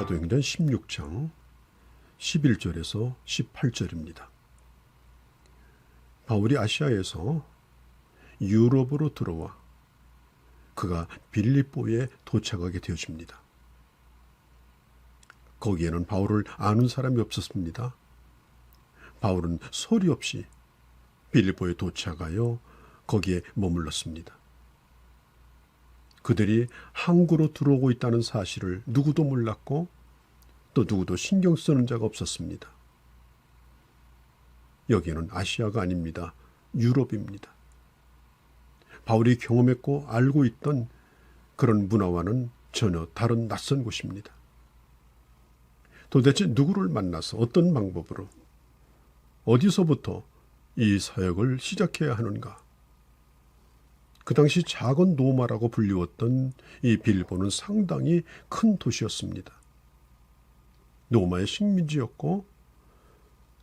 사도행전 16장 11절에서 18절입니다. 바울이 아시아에서 유럽으로 들어와 그가 빌립보에 도착하게 되어집니다. 거기에는 바울을 아는 사람이 없었습니다. 바울은 소리 없이 빌립보에 도착하여 거기에 머물렀습니다. 그들이 항구로 들어오고 있다는 사실을 누구도 몰랐고 또 누구도 신경 쓰는 자가 없었습니다. 여기는 아시아가 아닙니다. 유럽입니다. 바울이 경험했고 알고 있던 그런 문화와는 전혀 다른 낯선 곳입니다. 도대체 누구를 만나서 어떤 방법으로 어디서부터 이 사역을 시작해야 하는가? 그 당시 작은 노마라고 불리웠던 이 빌보는 상당히 큰 도시였습니다. 노마의 식민지였고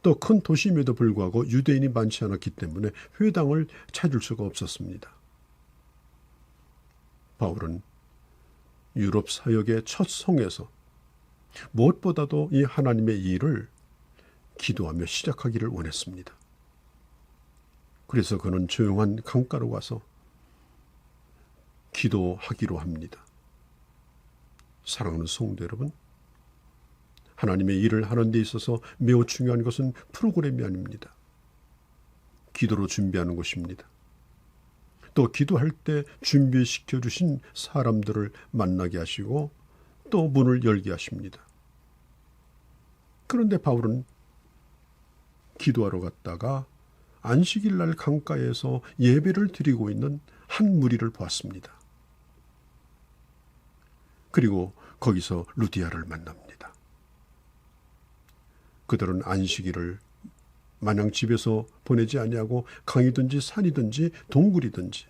또 큰 도시임에도 불구하고 유대인이 많지 않았기 때문에 회당을 찾을 수가 없었습니다. 바울은 유럽 사역의 첫 성에서 무엇보다도 이 하나님의 일을 기도하며 시작하기를 원했습니다. 그래서 그는 조용한 강가로 가서 기도하기로 합니다. 사랑하는 성도 여러분, 하나님의 일을 하는 데 있어서 매우 중요한 것은 프로그램이 아닙니다. 기도로 준비하는 것입니다. 또 기도할 때 준비시켜 주신 사람들을 만나게 하시고 또 문을 열게 하십니다. 그런데 바울은 기도하러 갔다가 안식일 날 강가에서 예배를 드리고 있는 한 무리를 보았습니다. 그리고 거기서 루디아를 만납니다. 그들은 안식일을 마냥 집에서 보내지 아니하고 강이든지 산이든지 동굴이든지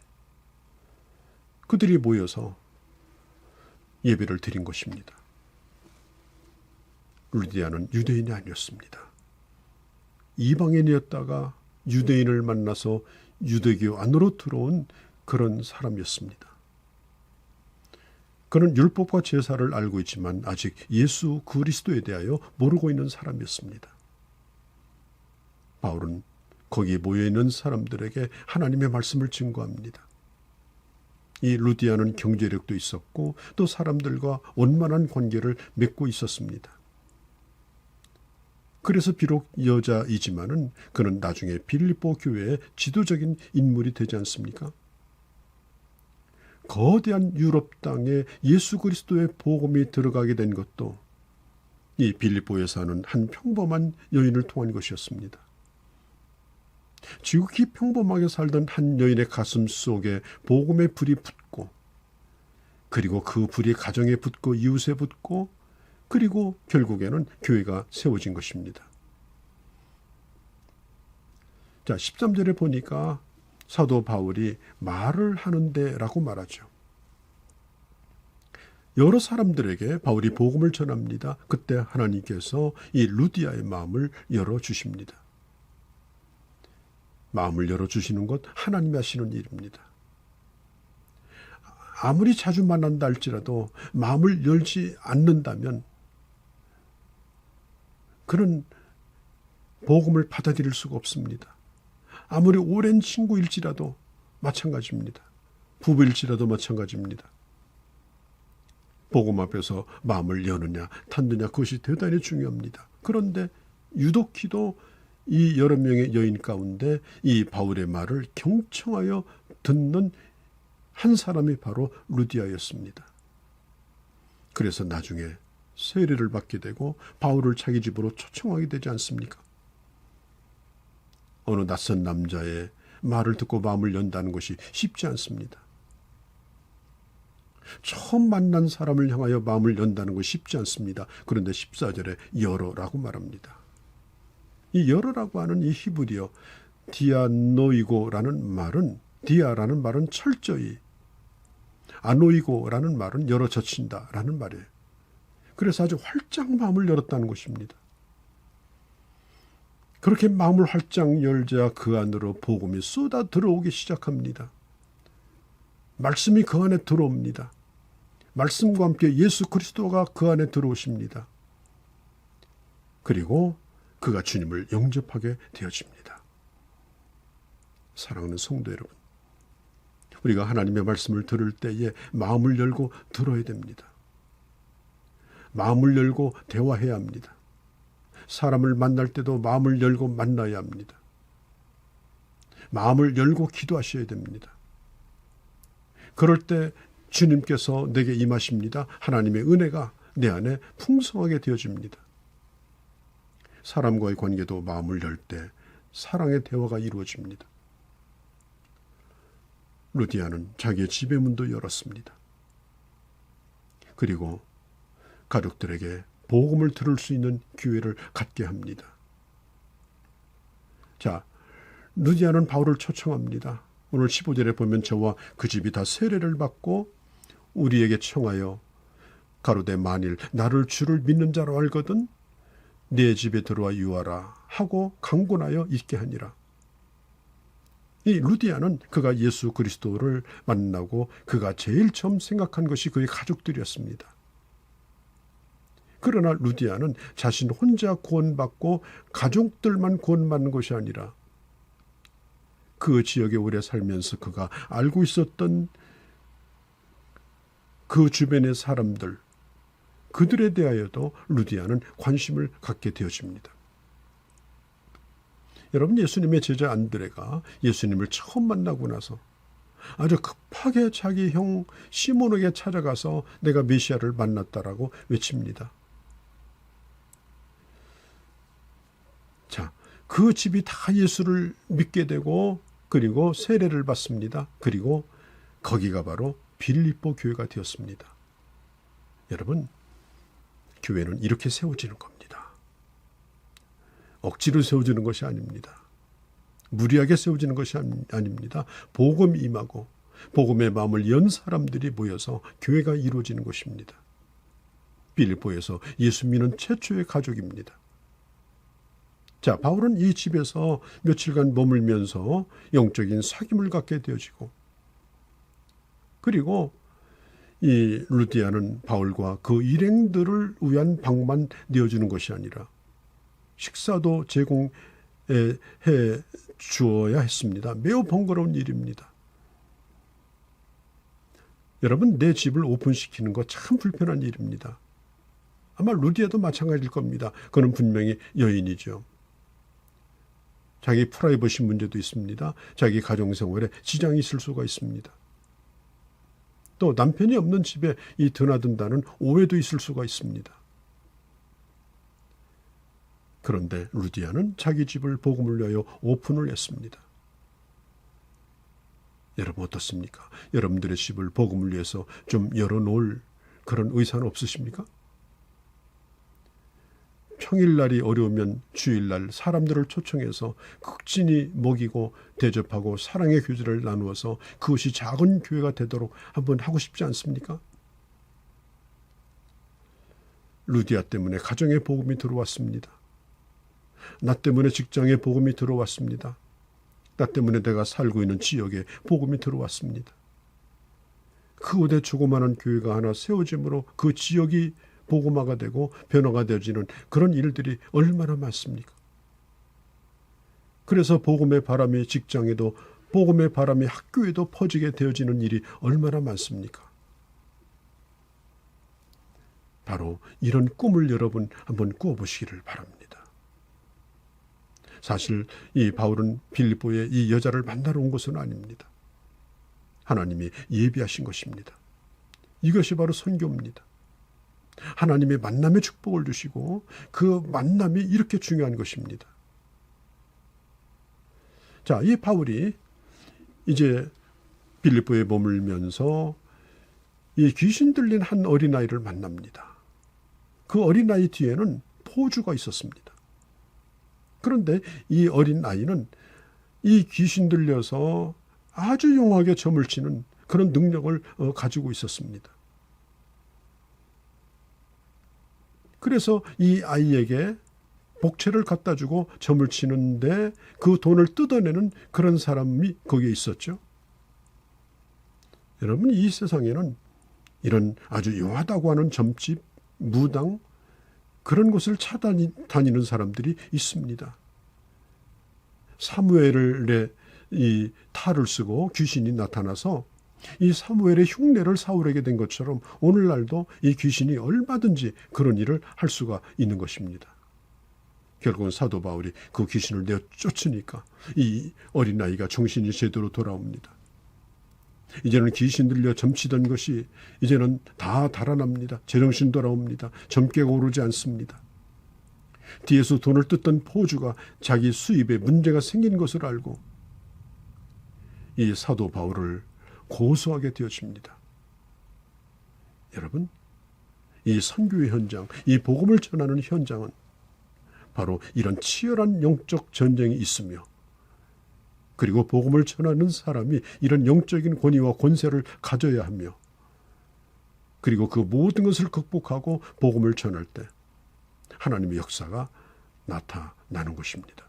그들이 모여서 예배를 드린 것입니다. 루디아는 유대인이 아니었습니다. 이방인이었다가 유대인을 만나서 유대교 안으로 들어온 그런 사람이었습니다. 그는 율법과 제사를 알고 있지만 아직 예수 그리스도에 대하여 모르고 있는 사람이었습니다. 바울은 거기에 모여있는 사람들에게 하나님의 말씀을 증거합니다. 이 루디아는 경제력도 있었고 또 사람들과 원만한 관계를 맺고 있었습니다. 그래서 비록 여자이지만은 그는 나중에 빌립보 교회의 지도적인 인물이 되지 않습니까? 거대한 유럽 땅에 예수 그리스도의 복음이 들어가게 된 것도 이 빌립보에 사는 한 평범한 여인을 통한 것이었습니다. 지극히 평범하게 살던 한 여인의 가슴 속에 복음의 불이 붙고 그리고 그 불이 가정에 붙고 이웃에 붙고 그리고 결국에는 교회가 세워진 것입니다. 자, 13절에 보니까 사도 바울이 말을 하는데 라고 말하죠. 여러 사람들에게 바울이 복음을 전합니다. 그때 하나님께서 이 루디아의 마음을 열어주십니다. 마음을 열어주시는 것 하나님이 하시는 일입니다. 아무리 자주 만난다 할지라도 마음을 열지 않는다면 그는 복음을 받아들일 수가 없습니다. 아무리 오랜 친구일지라도 마찬가지입니다. 부부일지라도 마찬가지입니다. 복음 앞에서 마음을 여느냐 닫느냐 그것이 대단히 중요합니다. 그런데 유독히도 이 여러 명의 여인 가운데 이 바울의 말을 경청하여 듣는 한 사람이 바로 루디아였습니다. 그래서 나중에 세례를 받게 되고 바울을 자기 집으로 초청하게 되지 않습니까? 어느 낯선 남자의 말을 듣고 마음을 연다는 것이 쉽지 않습니다. 처음 만난 사람을 향하여 마음을 연다는 것이 쉽지 않습니다. 그런데 14절에 열어라고 말합니다. 이 열어라고 하는 이 히브리어 디아노이고라는 말은 디아라는 말은 철저히 아노이고라는 말은 열어 젖힌다라는 말이에요. 그래서 아주 활짝 마음을 열었다는 것입니다. 그렇게 마음을 활짝 열자 그 안으로 복음이 쏟아 들어오기 시작합니다. 말씀이 그 안에 들어옵니다. 말씀과 함께 예수 그리스도가 그 안에 들어오십니다. 그리고 그가 주님을 영접하게 되어집니다. 사랑하는 성도 여러분, 우리가 하나님의 말씀을 들을 때에 마음을 열고 들어야 됩니다. 마음을 열고 대화해야 합니다. 사람을 만날 때도 마음을 열고 만나야 합니다. 마음을 열고 기도하셔야 됩니다. 그럴 때 주님께서 내게 임하십니다. 하나님의 은혜가 내 안에 풍성하게 되어집니다. 사람과의 관계도 마음을 열 때 사랑의 대화가 이루어집니다. 루디아는 자기의 집의 문도 열었습니다. 그리고 가족들에게 복음을 들을 수 있는 기회를 갖게 합니다. 자, 루디아는 바울을 초청합니다. 오늘 15절에 보면 저와 그 집이 다 세례를 받고 우리에게 청하여 가로되 만일 나를 주를 믿는 자로 알거든 내 집에 들어와 유하라 하고 강권하여 있게 하니라. 이 루디아는 그가 예수 그리스도를 만나고 그가 제일 처음 생각한 것이 그의 가족들이었습니다. 그러나 루디아는 자신 혼자 구원받고 가족들만 구원받는 것이 아니라 그 지역에 오래 살면서 그가 알고 있었던 그 주변의 사람들, 그들에 대하여도 루디아는 관심을 갖게 되어집니다. 여러분, 예수님의 제자 안드레가 예수님을 처음 만나고 나서 아주 급하게 자기 형 시몬에게 찾아가서 내가 메시아를 만났다라고 외칩니다. 자, 그 집이 다 예수를 믿게 되고 그리고 세례를 받습니다. 그리고 거기가 바로 빌립보 교회가 되었습니다. 여러분, 교회는 이렇게 세워지는 겁니다. 억지로 세워지는 것이 아닙니다. 무리하게 세워지는 것이 아닙니다. 복음이 임하고 복음의 마음을 연 사람들이 모여서 교회가 이루어지는 것입니다. 빌립보에서 예수 믿는 최초의 가족입니다. 자, 바울은 이 집에서 며칠간 머물면서 영적인 사귐을 갖게 되어지고 그리고 이 루디아는 바울과 그 일행들을 위한 방만 내어주는 것이 아니라 식사도 제공해 주어야 했습니다. 매우 번거로운 일입니다. 여러분, 내 집을 오픈시키는 거 참 불편한 일입니다. 아마 루디아도 마찬가지일 겁니다. 그는 분명히 여인이죠. 자기 프라이버시 문제도 있습니다. 자기 가정생활에 지장이 있을 수가 있습니다. 또 남편이 없는 집에 이 드나든다는 오해도 있을 수가 있습니다. 그런데 루디아는 자기 집을 복음을 위하여 오픈을 했습니다. 여러분 어떻습니까? 여러분들의 집을 복음을 위해서 좀 열어놓을 그런 의사는 없으십니까? 평일날이 어려우면 주일날 사람들을 초청해서 극진히 먹이고 대접하고 사랑의 교제를 나누어서 그것이 작은 교회가 되도록 한번 하고 싶지 않습니까? 루디아 때문에 가정에 복음이 들어왔습니다. 나 때문에 직장에 복음이 들어왔습니다. 나 때문에 내가 살고 있는 지역에 복음이 들어왔습니다. 그 곳에 조그마한 교회가 하나 세워짐으로 그 지역이 복음화가 되고 변화가 되어지는 그런 일들이 얼마나 많습니까? 그래서 복음의 바람이 직장에도 복음의 바람이 학교에도 퍼지게 되어지는 일이 얼마나 많습니까? 바로 이런 꿈을 여러분 한번 꾸어보시기를 바랍니다. 사실 이 바울은 빌립보에 이 여자를 만나러 온 것은 아닙니다. 하나님이 예비하신 것입니다. 이것이 바로 선교입니다. 하나님의 만남의 축복을 주시고 그 만남이 이렇게 중요한 것입니다. 자, 이 바울이 이제 빌립보에 머물면서 이 귀신 들린 한 어린아이를 만납니다. 그 어린아이 뒤에는 포주가 있었습니다. 그런데 이 어린아이는 이 귀신 들려서 아주 용하게 점을 치는 그런 능력을 가지고 있었습니다. 그래서 이 아이에게 복채를 갖다 주고 점을 치는데 그 돈을 뜯어내는 그런 사람이 거기에 있었죠. 여러분, 이 세상에는 이런 아주 요하다고 하는 점집, 무당 그런 곳을 찾아다니는 사람들이 있습니다. 사무엘의 이 탈을 쓰고 귀신이 나타나서 이 사무엘의 흉내를 사울에게 된 것처럼 오늘날도 이 귀신이 얼마든지 그런 일을 할 수가 있는 것입니다. 결국은 사도 바울이 그 귀신을 내어 쫓으니까 이 어린아이가 정신이 제대로 돌아옵니다. 이제는 귀신 들려 점치던 것이 이제는 다 달아납니다. 제정신 돌아옵니다. 점괘가 오르지 않습니다. 뒤에서 돈을 뜯던 포주가 자기 수입에 문제가 생긴 것을 알고 이 사도 바울을 고소하게 되어집니다. 여러분, 이 선교의 현장, 이 복음을 전하는 현장은 바로 이런 치열한 영적 전쟁이 있으며 그리고 복음을 전하는 사람이 이런 영적인 권위와 권세를 가져야 하며 그리고 그 모든 것을 극복하고 복음을 전할 때 하나님의 역사가 나타나는 것입니다.